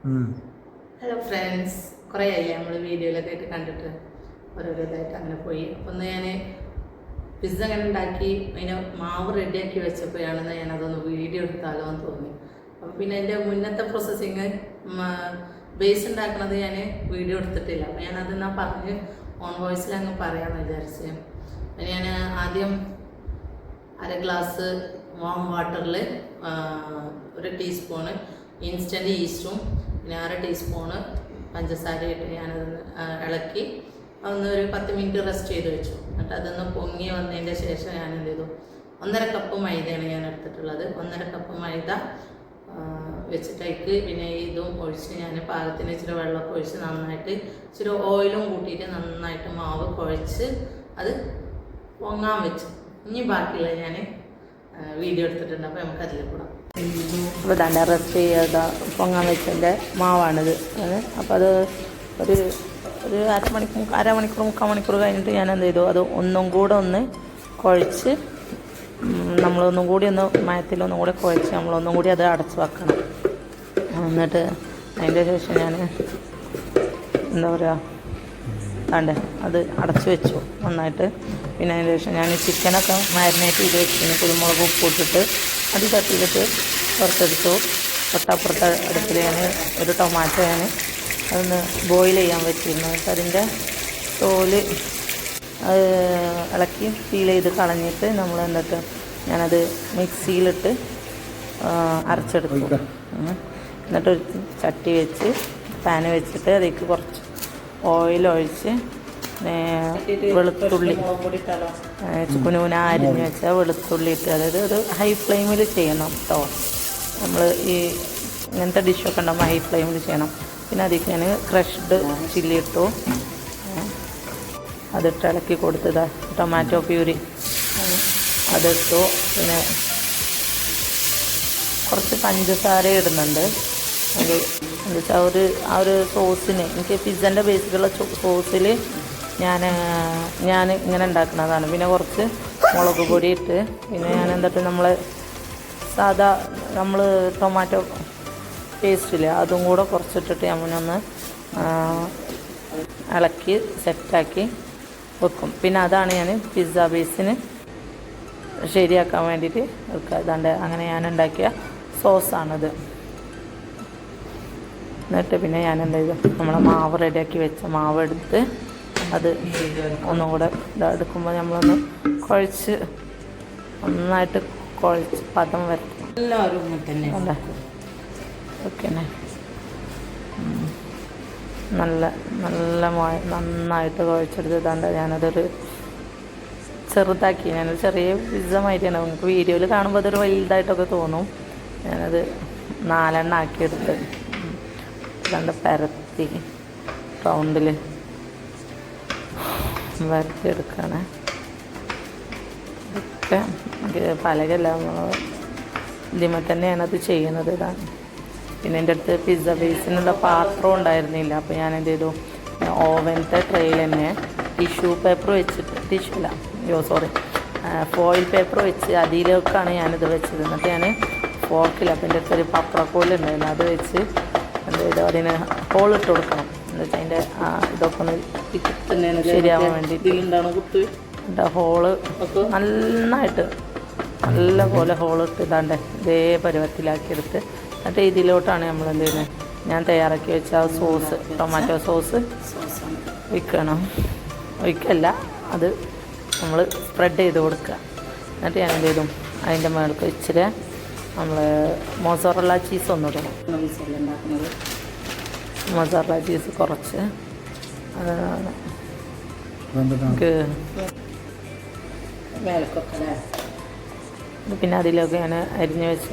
Hello friends, കുറേ ആയില്ലേ നമ്മൾ വീഡിയോയിലൊക്കെ ആയിട്ട് കണ്ടിട്ട് ഓരോരോ ഇതായിട്ട് അങ്ങനെ പോയി. അപ്പോൾ ഒന്ന് ഞാൻ പിസ്സ അങ്ങനെ ഉണ്ടാക്കി അതിനെ മാവ് റെഡിയാക്കി വെച്ചപ്പോഴാണെന്ന് ഞാനതൊന്ന് വീഡിയോ എടുത്താലോ എന്ന് തോന്നി. അപ്പം പിന്നെ എൻ്റെ മുന്നത്തെ പ്രോസസ്സിങ് ബേസ് ഉണ്ടാക്കുന്നത് ഞാൻ വീഡിയോ എടുത്തിട്ടില്ല. അപ്പോൾ ഞാനതെന്നാ പറഞ്ഞ് ഓൺ വോയിസിൽ അങ്ങ് പറയാമെന്ന് വിചാരിച്ച്. ഞാൻ ആദ്യം 1/2 ഗ്ലാസ് വാം വാട്ടറിൽ 1 ടീസ്പൂണ് ഇൻസ്റ്റൻറ്റ് ഈസ്റ്റും പിന്നെ 1/2 ടീസ്പൂണ് പഞ്ചസാര ഇട്ട് ഞാനതൊന്ന് ഇളക്കി അതൊന്ന് ഒരു 10 മിനിറ്റ് റെസ്റ്റ് ചെയ്ത് വെച്ചു. എന്നിട്ട് അതൊന്ന് പൊങ്ങി വന്നതിൻ്റെ ശേഷം ഞാൻ എന്ത് ചെയ്തു, 1/2 കപ്പ് മൈദയാണ് ഞാൻ എടുത്തിട്ടുള്ളത്. 1/2 കപ്പ് മൈദ വെച്ചിട്ടേക്ക് പിന്നെ ഇതും ഒഴിച്ച് ഞാൻ പാകത്തിന് ഇച്ചിരി വെള്ളമൊക്കെ ഒഴിച്ച് നന്നായിട്ട് ഇച്ചിരി ഓയിലും കൂട്ടിയിട്ട് നന്നായിട്ട് മാവ് കുഴച്ച് അത് പൊങ്ങാൻ വെച്ചു. ഇനി ബാക്കിയുള്ള ഞാൻ വീഡിയോ എടുത്തിട്ടുണ്ട്. അപ്പോൾ നമുക്ക് അതിൽ കൂടാം. അപ്പോൾ തന്നെ റെസ്റ്റ് ചെയ്ത പൊങ്ങാൻ വെച്ചതിൻ്റെ മാവാണിത്. അപ്പോൾ അത് ഒരു അരമണിക്കൂർ 3/4 മണിക്കൂർ കഴിഞ്ഞിട്ട് ഞാൻ എന്ത് ചെയ്തു, അത് ഒന്നും കൂടെ ഒന്ന് കുഴച്ച് നമ്മളൊന്നും കൂടി ഒന്ന് മയത്തിലൊന്നും കൂടെ കുഴച്ച് നമ്മളൊന്നും കൂടി അത് അടച്ച് വെക്കണം. എന്നിട്ട് അതിൻ്റെ ശേഷം ഞാൻ എന്താ പറയുക താണ്ടെ അത് അടച്ച് വെച്ചു നന്നായിട്ട്. പിന്നെ അതിന് ശേഷം ഞാൻ ചിക്കനൊക്കെ മാരിനേറ്റ് ചെയ്ത് വെച്ചിരുന്നു. കുരുമുളക് ഉപ്പിട്ടിട്ട് അത് തട്ടിയിട്ട് പുറത്തെടുത്തു. തൊട്ടപ്പുറത്തെ അടുപ്പിൽ ഞാൻ ഒരു ടൊമാറ്റോ ഞാൻ അതൊന്ന് ബോയിൽ ചെയ്യാൻ വെച്ചിരുന്നു. എന്നിട്ട് അതിൻ്റെ തോല് ഇളക്കി പീൽ ചെയ്ത് കളഞ്ഞിട്ട് നമ്മൾ എന്നിട്ട് ഞാനത് മിക്സിയിലിട്ട് അരച്ചെടുത്തു. എന്നിട്ടൊരു ചട്ടി വെച്ച് പാന് വെച്ചിട്ട് അതിലേക്ക് കുറച്ച് ഓയിലൊഴിച്ച് വെളുത്തുള്ളി കുനുകുന അരിഞ്ഞ് വെച്ചാൽ വെളുത്തുള്ളി ഇട്ട്, അതായത് ഒരു ഹൈ ഫ്ലെയിമിൽ ചെയ്യണം കേട്ടോ. നമ്മൾ ഈ ഇങ്ങനത്തെ ഡിഷൊക്കെ ഉണ്ടാകുമ്പോൾ ഹൈ ഫ്ലെയിമിൽ ചെയ്യണം. പിന്നെ അതിലേക്ക് ഞാൻ ക്രഷ്ഡ് ചില്ലി ഇട്ടു, അതിട്ട് ഇളക്കി കൊടുത്തത് ടൊമാറ്റോ പ്യൂരി അതിട്ടു. പിന്നെ കുറച്ച് പഞ്ചസാര ഇടുന്നുണ്ട്. അത് എന്താ വെച്ചാൽ ആ ഒരു സോസിന് എനിക്ക് പിസ്സൻ്റെ ബേസിലുള്ള സോസിൽ ഞാൻ ഇങ്ങനെ ഉണ്ടാക്കുന്നതാണ്. പിന്നെ കുറച്ച് മുളക് പൊടി ഇട്ട് പിന്നെ ഞാൻ എന്നിട്ട് സാധാ നമ്മൾ ടൊമാറ്റോ പേസ്റ്റില്ലേ അതും കൂടെ കുറച്ചിട്ടിട്ട് ഞാനൊന്ന് ഇളക്കി സെറ്റാക്കി വെക്കും. പിന്നെ അതാണ് ഞാൻ പിസ്സ ബേസിന് ശരിയാക്കാൻ വേണ്ടിയിട്ട് വെക്കുക. അതാണ്ട് അങ്ങനെ ഞാൻ ഉണ്ടാക്കിയ സോസാണിത്. എന്നിട്ട് പിന്നെ ഞാൻ എന്താ ചെയ്തു, നമ്മളെ മാവ് റെഡിയാക്കി വെച്ച മാവ് എടുത്ത് അത് ഒന്നും കൂടെ എടുക്കുമ്പോൾ നമ്മളൊന്ന് കുഴച്ച് നന്നായിട്ട് കുഴച്ച് പദം വരക്കണം. എല്ലാവരും തന്നെ അല്ലേ? ഓക്കെ, നന്നായിട്ട് കുഴച്ചെടുത്തതാണ്ട് ഞാനതൊരു ചെറുതാക്കി, ഞാനൊരു ചെറിയ പിസ്സ മാതിരിയാണ്. നിങ്ങൾക്ക് വീഡിയോയിൽ കാണുമ്പോൾ അതൊരു വലുതായിട്ടൊക്കെ തോന്നും. ഞാനത് 4 ആക്കിയെടുത്ത് രണ്ട് പരത്തി റൗണ്ടിൽ വരത്തിയെടുക്കുകയാണ്. ഇതൊക്കെ പലകല്ല ഇതിമേ തന്നെയാണത് ചെയ്യുന്നത്. ഇതാണ്. പിന്നെ എൻ്റെ അടുത്ത് പിസ്സ ബേസിനുള്ള പാത്രം ഉണ്ടായിരുന്നില്ല. അപ്പോൾ ഞാൻ എന്ത് ചെയ്തു, ഓവനത്തെ ട്രെയിൽ തന്നെ ടിഷ്യൂ പേപ്പർ വെച്ചിട്ട് ഫോയിൽ പേപ്പർ വെച്ച് അതിലേക്കാണ് ഞാനിത് വെച്ചത്. എന്നിട്ട് ഞാൻ ഫോർക്കിൽ, അപ്പം എൻ്റെ അടുത്തൊരു പപ്പടക്കോലുണ്ടായിരുന്നു, അത് വെച്ച് എന്ത് ചെയ്തു അതിന് ഹോളിട്ട് കൊടുക്കണം. എന്ന് വെച്ചാൽ അതിൻ്റെ ഇതൊക്കെ ഒന്ന് ശരിയാവാൻ വേണ്ടിയിട്ട് എൻ്റെ ഹോള് നന്നായിട്ട് നല്ല പോലെ ഹോളിട്ട് ഇതാണ്ട് ഇതേ പരുവത്തിലാക്കിയെടുത്ത് എന്നിട്ട് ഇതിലോട്ടാണ് നമ്മൾ എന്ത് ചെയ്യുന്നത്, ഞാൻ തയ്യാറാക്കി വെച്ച ആ സോസ്, ടൊമാറ്റോ സോസ് ഒഴിക്കല്ല, അത് നമ്മൾ സ്പ്രെഡ് ചെയ്ത് കൊടുക്കുക. എന്നിട്ട് ഞാൻ എന്ത് ചെയ്തു, അതിൻ്റെ മുകൾക്ക് ഇച്ചിരി നമ്മൾ മൊസറല്ല ചീസ് ഒന്നിടണം. മൊസറല്ല ചീസ് കുറച്ച് അതാണ് നമുക്ക് പിന്നെ അതിലൊക്കെ ഞാൻ അരിഞ്ഞ് വെച്ച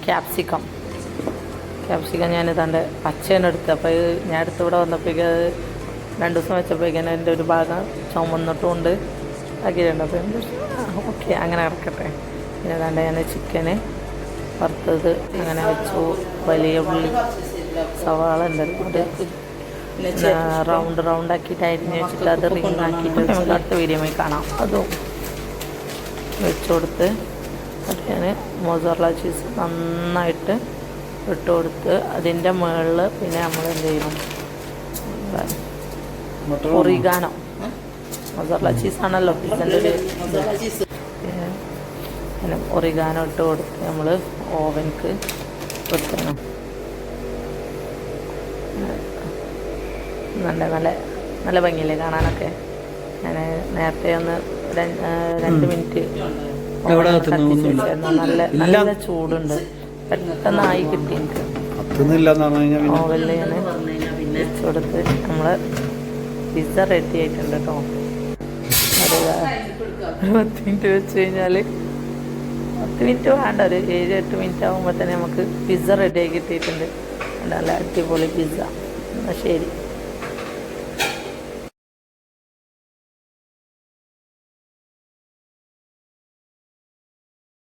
ക്യാപ്സിക്കം ഞാൻ ഇതാണ്ട് പച്ചേനെ എടുത്ത്. അപ്പോൾ ഞാൻ എടുത്ത് ഇവിടെ വന്നപ്പോഴേക്കും അത് 2 ദിവസം വെച്ചപ്പോഴേക്കും എൻ്റെ ഒരു ഭാഗം ചുമന്നിട്ടുകൊണ്ട് ആക്കിയിട്ടുണ്ട്. അപ്പോൾ ഓക്കെ, അങ്ങനെ കിടക്കട്ടെ. പിന്നെ അതാണ്ട് ഞാൻ ചിക്കന് വറുത്തത് അങ്ങനെ വെച്ചു. വലിയ ഉള്ളി സവാള ഉണ്ടല്ലോ അത് റൗണ്ടാക്കിയിട്ട് അരിഞ്ഞ് വെച്ചിട്ട് അത് റിങ് ആക്കിയിട്ട് നമുക്ക് അടുത്ത വീഡിയോയിൽ കാണാം. അതും വെച്ച് കൊടുത്ത് എന്നിട്ട് ഞാൻ മൊസറല്ല ചീസ് നന്നായിട്ട് ഇട്ട് കൊടുത്ത് അതിൻ്റെ മുകളിൽ പിന്നെ നമ്മൾ എന്ത് ചെയ്യണം, ഒറിഗാനോ മൊസറല്ല ചീസാണല്ലോ പിസ്സൻ്റെ ഒരു പിന്നെ ഒറിഗാനോ ഇട്ട് കൊടുത്ത് നമ്മൾ ഓവൻക്ക് വെക്കണം. നല്ല നല്ല നല്ല ഭംഗിയില്ലേ കാണാനൊക്കെ. ഞാൻ നേരത്തെ ഒന്ന് 2 മിനിറ്റ് നല്ല നല്ല ചൂടുണ്ട്, പെട്ടെന്നായി കിട്ടി എനിക്ക്. ഓവനിൽ ഞാൻ വെച്ച് കൊടുത്ത് നമ്മൾ പിസ്സ റെഡി ആയിട്ടുണ്ട് കേട്ടോ. ഒരു 10 മിനിറ്റ് വെച്ച് കഴിഞ്ഞാൽ 10 മിനിറ്റ് വേണ്ട, ഒരു 7-8 മിനിറ്റ് ആകുമ്പോൾ തന്നെ നമുക്ക് പിസ്സ റെഡി ആയി കിട്ടിയിട്ടുണ്ട്. നല്ല അടിപൊളി പിസ്സ. എന്നാൽ ശരി.